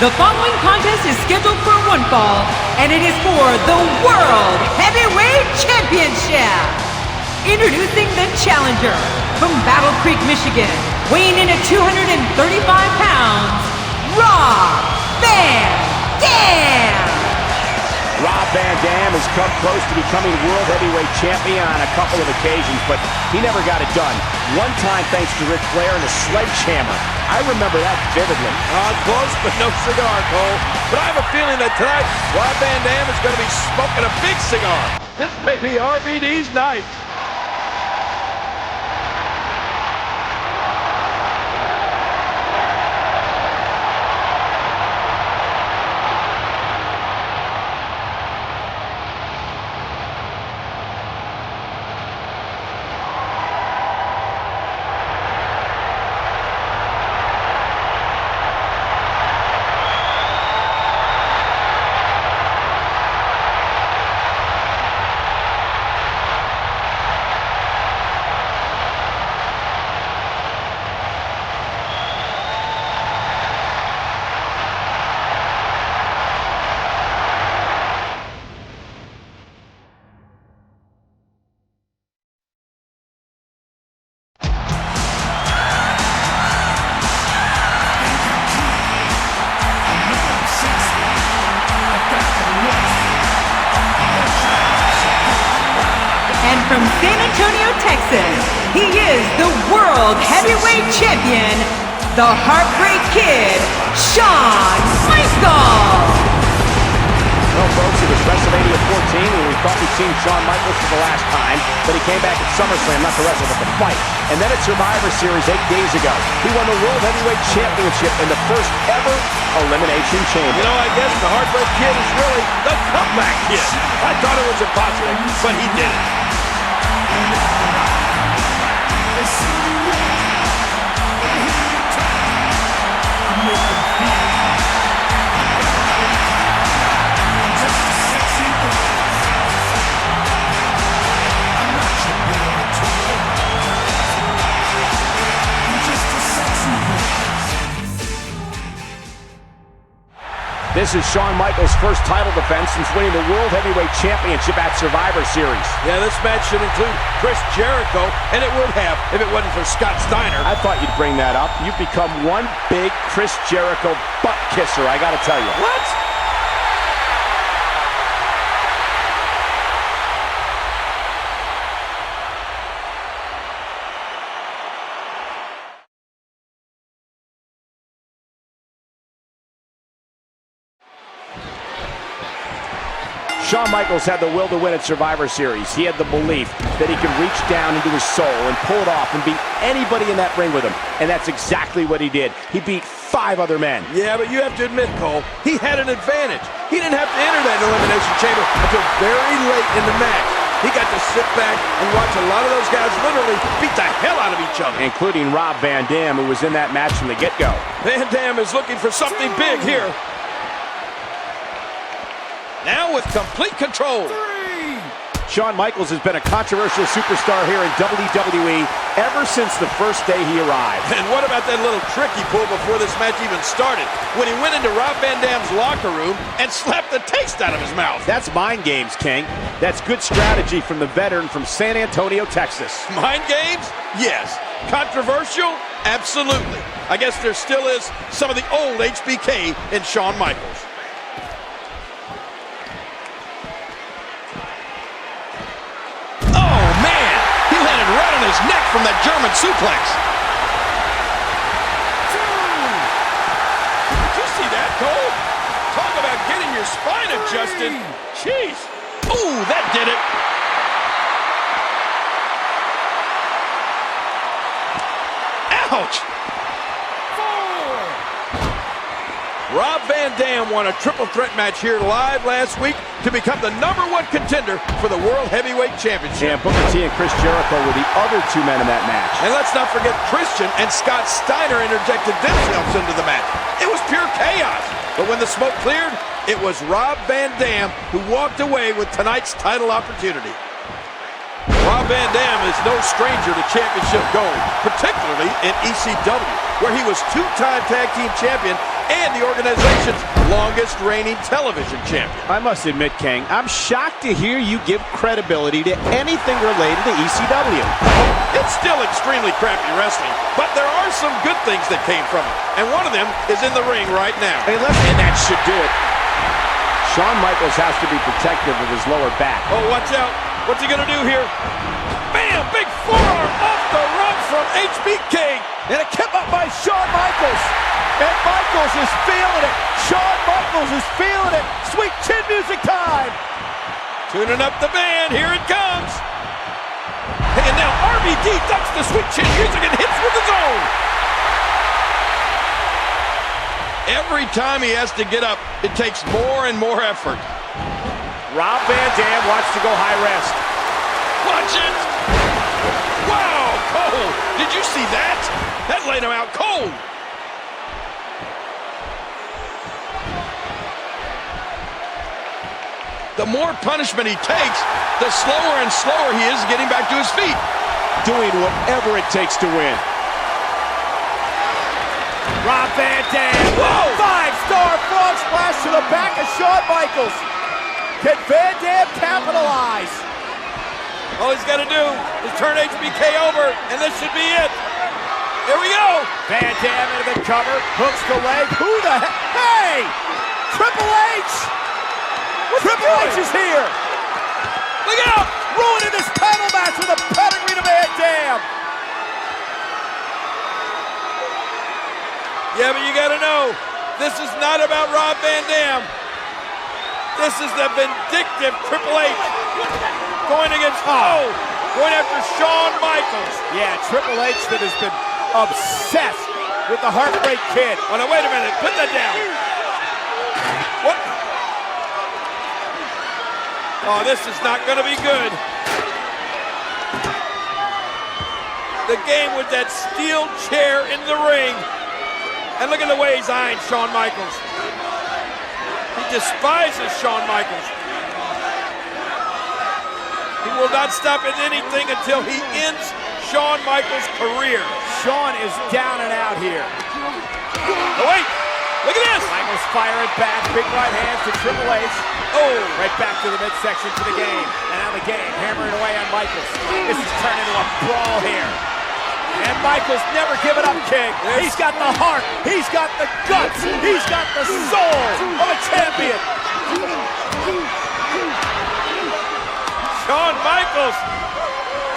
The following contest is scheduled for one fall, and it is for the World Heavyweight Championship. Introducing the challenger from Battle Creek, Michigan, weighing in at 235 pounds, Rob Van Dam. Rob Van Dam has come close to becoming World Heavyweight Champion on a couple of occasions, but he never got it done. One time thanks to Ric Flair and a sledgehammer. I remember that vividly. Close, but no cigar, Cole. But I have a feeling that tonight, Rob Van Dam is going to be smoking a big cigar. This may be RVD's night. From San Antonio, Texas, he is the World Heavyweight Champion, the Heartbreak Kid, Shawn Michaels. Well, folks, it was WrestleMania 14 when we thought we'd seen Shawn Michaels for the last time, but he came back at SummerSlam, not to wrestle, but to fight. And then at Survivor Series 8 days ago, he won the World Heavyweight Championship in the first ever Elimination Chamber. You know, I guess the Heartbreak Kid is really the comeback kid. I thought it was impossible, but he did it. This is Shawn Michaels' first title defense since winning the World Heavyweight Championship at Survivor Series. Yeah, this match should include Chris Jericho, and it would have if it wasn't for Scott Steiner. I thought you'd bring that up. You've become one big Chris Jericho butt kisser, I gotta tell you. What? Shawn Michaels had the will to win at Survivor Series. He had the belief that he could reach down into his soul and pull it off and beat anybody in that ring with him. And that's exactly what he did. He beat 5 other men. Yeah, but you have to admit, Cole, he had an advantage. He didn't have to enter that Elimination Chamber until very late in the match. He got to sit back and watch a lot of those guys literally beat the hell out of each other. Including Rob Van Dam, who was in that match from the get-go. Van Dam is looking for something big here. Now with complete control. 3. Shawn Michaels has been a controversial superstar here in WWE ever since the first day he arrived. And what about that little trick he pulled before this match even started? When he went into Rob Van Dam's locker room and slapped the taste out of his mouth. That's mind games, King. That's good strategy from the veteran from San Antonio, Texas. Mind games? Yes. Controversial? Absolutely. I guess there still is some of the old HBK in Shawn Michaels. Right on his neck from that German suplex. 2. Did you see that, Cole? Talk about getting your spine adjusted. Jeez. Ooh, that did it. Ouch. 4. Rob Van Dam won a triple threat match here live last week to become the #1 contender for the World Heavyweight Championship. And Booker T and Chris Jericho were the other 2 men in that match. And let's not forget Christian and Scott Steiner interjected themselves into the match. It was pure chaos. But when the smoke cleared, it was Rob Van Dam who walked away with tonight's title opportunity. Rob Van Dam is no stranger to championship gold, particularly in ECW, where he was 2-time tag team champion and the organization's longest reigning television champion. I must admit, King, I'm shocked to hear you give credibility to anything related to ECW. It's still extremely crappy wrestling, but there are some good things that came from it, and one of them is in the ring right now. Hey, and that should do it. Shawn Michaels has to be protective of his lower back. Oh, watch out. What's he gonna do here? Bam! Big forearm off the rope from HBK. And a kick up by Shawn Michaels. And Michaels is feeling it. Shawn Michaels is feeling it. Sweet chin music time. Tuning up the band. Here it comes. And now RVD ducks the sweet chin music and hits with his own. Every time he has to get up, it takes more and more effort. Rob Van Dam wants to go high rest. Watch it! Wow, Cole! Did you see that? That laid him out cold. The more punishment he takes, the slower and slower he is getting back to his feet. Doing whatever it takes to win. Rob Van Dam. Whoa! Five-star frog splash to the back of Shawn Michaels. Can Van Dam capitalize? All he's got to do is turn HBK over, and this should be it. Here we go. Van Dam into the cover, hooks the leg. Who the heck? Hey! Triple H! Triple H is here! Look out! Ruining this title match with a pedigree to Van Dam! Yeah, but you got to know, this is not about Rob Van Dam. This is the vindictive Triple H going after Shawn Michaels. Yeah, Triple H that has been obsessed with the Heartbreak Kid. Oh, no, wait a minute. Put that down. What? Oh, this is not going to be good. The game with that steel chair in the ring. And look at the way he's eyeing Shawn Michaels. He despises Shawn Michaels. He will not stop at anything until he ends Shawn Michaels' career. Shawn is down and out here. Oh, wait! Look at this! Michaels firing back, big right hands to Triple H. Oh! Right back to the midsection to the game. And now the game hammering away on Michaels. This is turning into a brawl here. And Michaels never giving up, King. He's got the heart. He's got the guts. He's got the soul of a champion. Shawn Michaels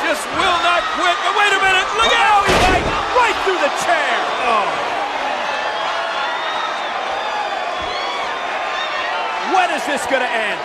just will not quit. But wait a minute. Look out! Right through the chair. Oh. When is this going to end?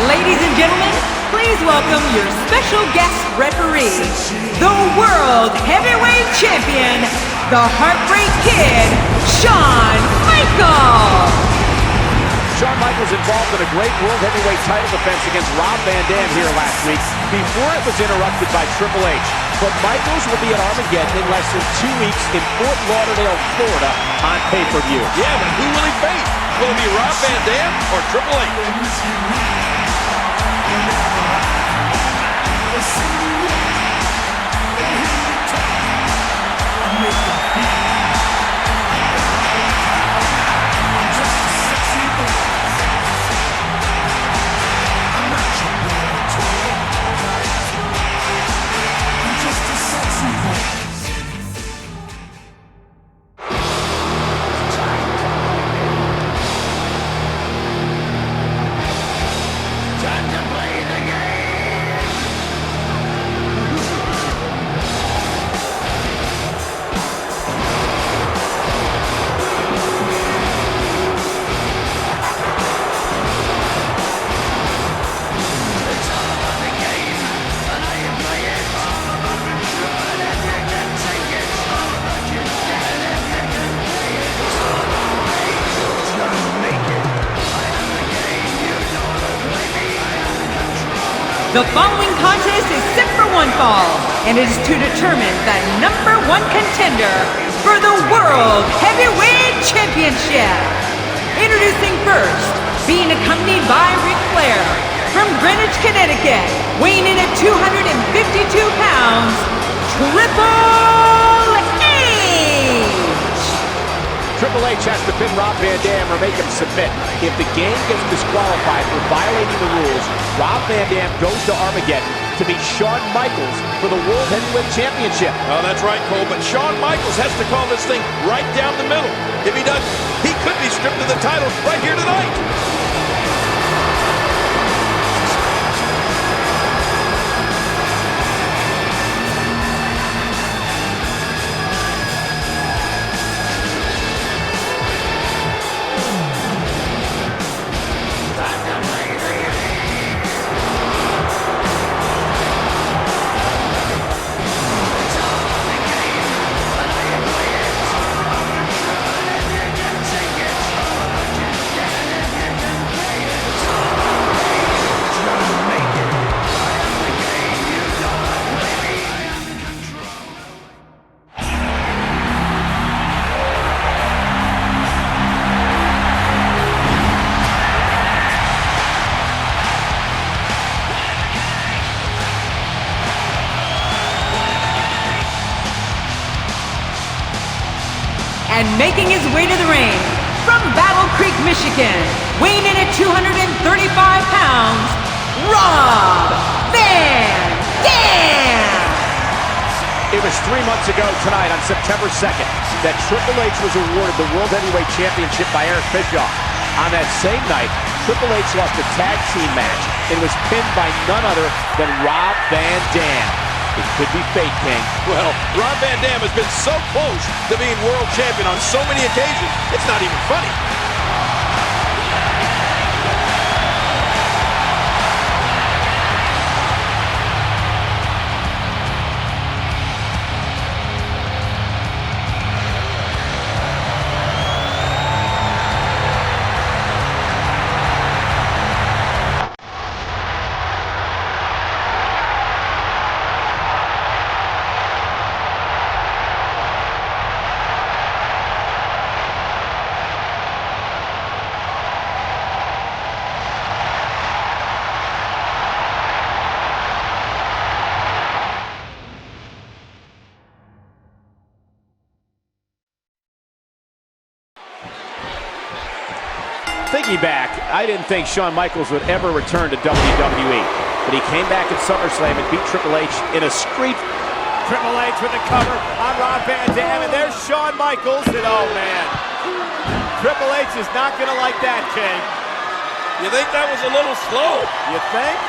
Ladies and gentlemen, please welcome your special guest referee, the World Heavyweight Champion, the Heartbreak Kid, Shawn Michaels. Shawn Michaels involved in a great World Heavyweight title defense against Rob Van Dam here last week before it was interrupted by Triple H. But Michaels will be at Armageddon in less than 2 weeks in Fort Lauderdale, Florida on pay-per-view. Yeah, but who will he face? Will it be Rob Van Dam or Triple H? The following contest is set for one fall, and it is to determine the #1 contender for the World Heavyweight Championship. Introducing first, being accompanied by Ric Flair, from Greenwich, Connecticut, weighing in at 252 pounds, Triple H! Triple H has to pin Rob Van Dam or make him submit. If the game gets disqualified for violating the rules, Rob Van Dam goes to Armageddon to meet Shawn Michaels for the World Heavyweight Championship. Oh, that's right, Cole, but Shawn Michaels has to call this thing right down the middle. If he doesn't, he could be stripped of the title right here tonight. And making his way to the ring, from Battle Creek, Michigan, weighing in at 235 pounds, Rob Van Dam! It was 3 months ago tonight on September 2nd that Triple H was awarded the World Heavyweight Championship by Eric Bischoff. On that same night, Triple H lost a tag team match and was pinned by none other than Rob Van Dam. It could be fate, King. Well, Rob Van Dam has been so close to being world champion on so many occasions, it's not even funny. Thinking back, I didn't think Shawn Michaels would ever return to WWE, but he came back at SummerSlam and beat Triple H in a street. Triple H with the cover on Rob Van Dam, and there's Shawn Michaels, and oh man, Triple H is not gonna like that, King. You think that was a little slow? You think?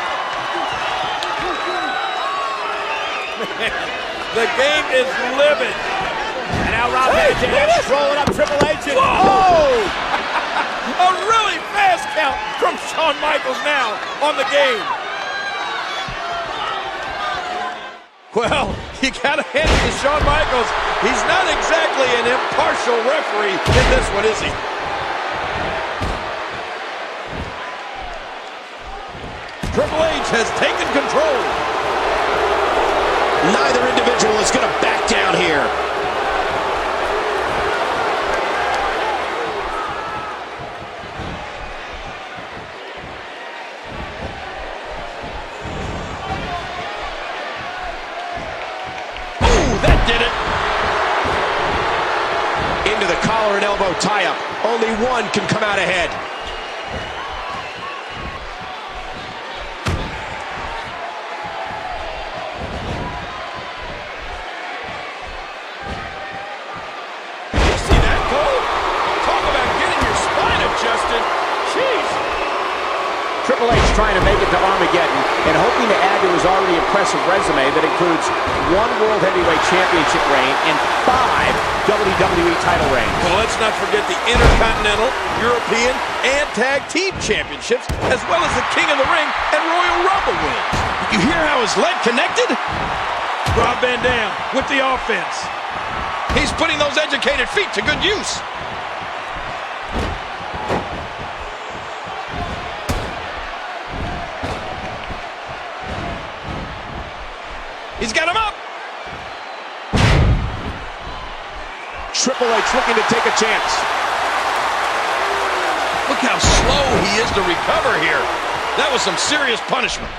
The game is living. And now Rob Van Dam rolling up Triple H, and oh! A really fast count from Shawn Michaels now on the game. Well, you gotta hand it to Shawn Michaels. He's not exactly an impartial referee in this one, is he? Triple H has taken control. Neither individual is going to back down here. Did it. Into the collar and elbow tie-up. Only one can come out ahead. You see that, Cole? Talk about getting your spine adjusted. Jeez. Triple H trying to make it to Armageddon and hoping to add to his already impressive resume that includes 1 World Heavyweight Championship reign and 5 WWE title reigns. Well, let's not forget the Intercontinental, European, and Tag Team Championships, as well as the King of the Ring and Royal Rumble wins. You hear how his leg connected? Rob Van Dam with the offense. He's putting those educated feet to good use. He's got him up. Triple H looking to take a chance. Look how slow he is to recover here. That was some serious punishment.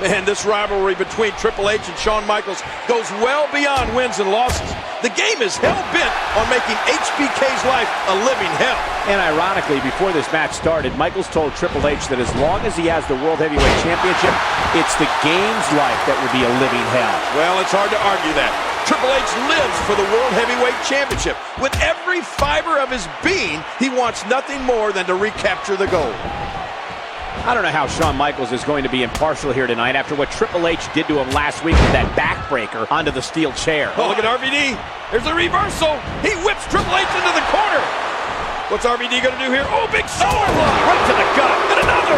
Man, this rivalry between Triple H and Shawn Michaels goes well beyond wins and losses. The game is hell-bent on making HBK's life a living hell. And ironically, before this match started, Michaels told Triple H that as long as he has the World Heavyweight Championship, it's the game's life that will be a living hell. Well, it's hard to argue that. Triple H lives for the World Heavyweight Championship. With every fiber of his being, he wants nothing more than to recapture the gold. I don't know how Shawn Michaels is going to be impartial here tonight after what Triple H did to him last week with that backbreaker onto the steel chair. Oh, look at RVD. There's a reversal. He whips Triple H into the corner. What's RVD going to do here? Oh, big shoulder block. Right to the gut. And another.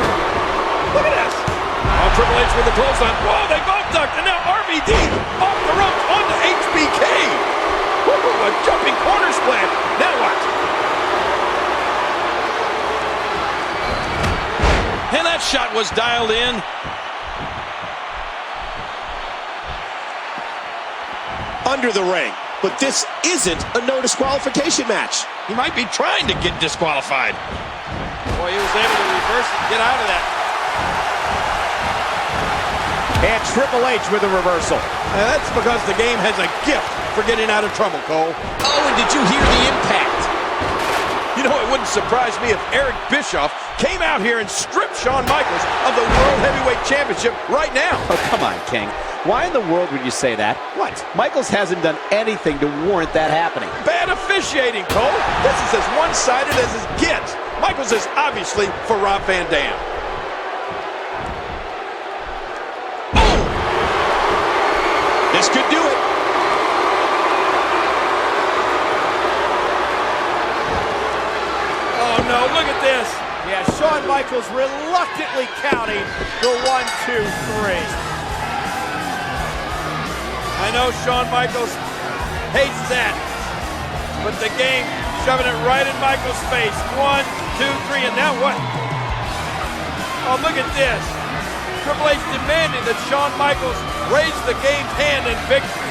Look at this. Oh, Triple H with the clothesline. Whoa, they both ducked. And now RVD off the ropes onto HBK. Woo, a jumping corner splash. Now what? And that shot was dialed in. Under the ring, but this isn't a no disqualification match. He might be trying to get disqualified. Boy, he was able to reverse and get out of that. And Triple H with a reversal. And that's because the game has a gift for getting out of trouble, Cole. Oh, and did you hear the impact? You know, it wouldn't surprise me if Eric Bischoff came out here and stripped Shawn Michaels of the World Heavyweight Championship right now. Oh, come on, King. Why in the world would you say that? What? Michaels hasn't done anything to warrant that happening. Bad officiating, Cole. This is as one-sided as it gets. Michaels is obviously for Rob Van Dam. Oh! This could do it. Oh, no, look at this. Yeah, Shawn Michaels reluctantly counting the 1, 2, 3. I know Shawn Michaels hates that, but the game shoving it right in Michaels' face. 1, 2, 3, and now what? Oh, look at this. Triple H demanding that Shawn Michaels raise the game's hand in victory.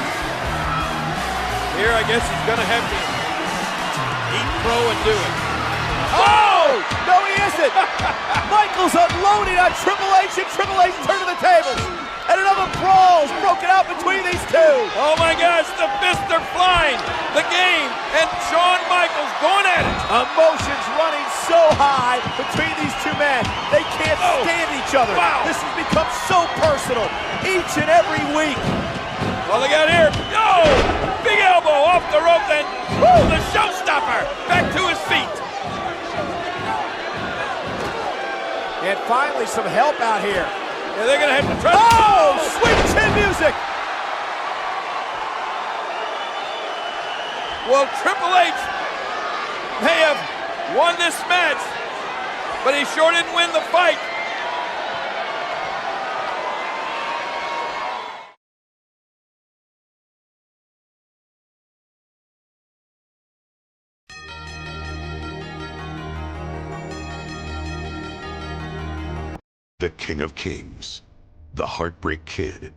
Here, I guess he's going to have to eat crow and do it. Oh! No, he isn't! Michaels unloading on Triple H, and Triple H turning the tables. And another brawl is broken out between these two. Oh my gosh, the fists are flying. The game and Shawn Michaels going at it. Emotions running so high between these two men. They can't stand each other. Wow. This has become so personal each and every week. Well, they got here. Oh! Big elbow off the rope, and woo, the showstopper back to his feet. And finally some help out here. Yeah, they're going to have to try. Oh! Sweet chin music! Well, Triple H may have won this match, but he sure didn't win the fight. The King of Kings, the Heartbreak Kid,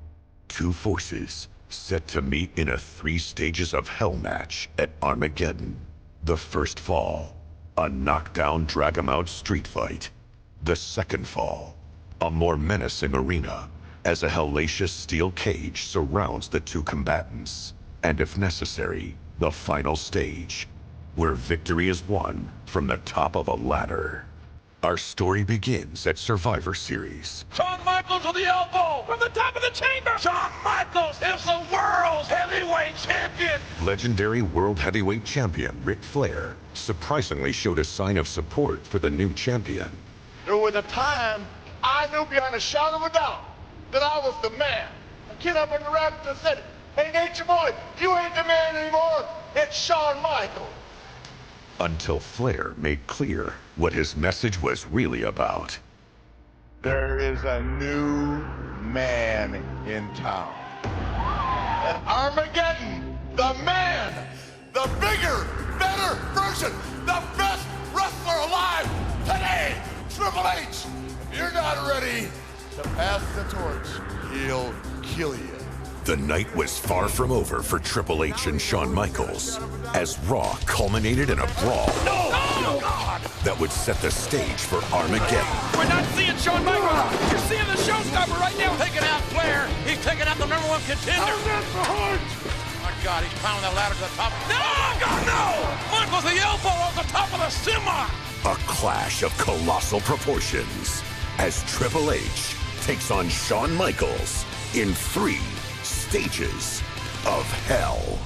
two forces set to meet in a 3 stages of hell match at Armageddon. The first fall, a knockdown drag-em-out street fight. The second fall, a more menacing arena, as a hellacious steel cage surrounds the two combatants. And if necessary, the final stage, where victory is won from the top of a ladder. Our story begins at Survivor Series. Shawn Michaels with the elbow from the top of the chamber. Shawn Michaels is the world's heavyweight champion. Legendary World Heavyweight Champion Ric Flair surprisingly showed a sign of support for the new champion. There was a time I knew beyond a shadow of a doubt that I was the man. A kid up in the rafters said, "Hey, Nature Boy, you ain't the man anymore. It's Shawn Michaels." Until Flair made clear what his message was really about. There is a new man in town. At Armageddon, the man, the bigger, better version, the best wrestler alive today, Triple H. If you're not ready to pass the torch, he'll kill you. The night was far from over for Triple H and Shawn Michaels, as Raw culminated in a brawl that would set the stage for Armageddon. We're not seeing Shawn Michaels. You're seeing the showstopper right now. Taking out Flair. He's taking out the #1 contender. My God, he's pounding that ladder to the top. No, God, no! Michaels the elbow on the top of the semi. A clash of colossal proportions as Triple H takes on Shawn Michaels in 3 stages of hell.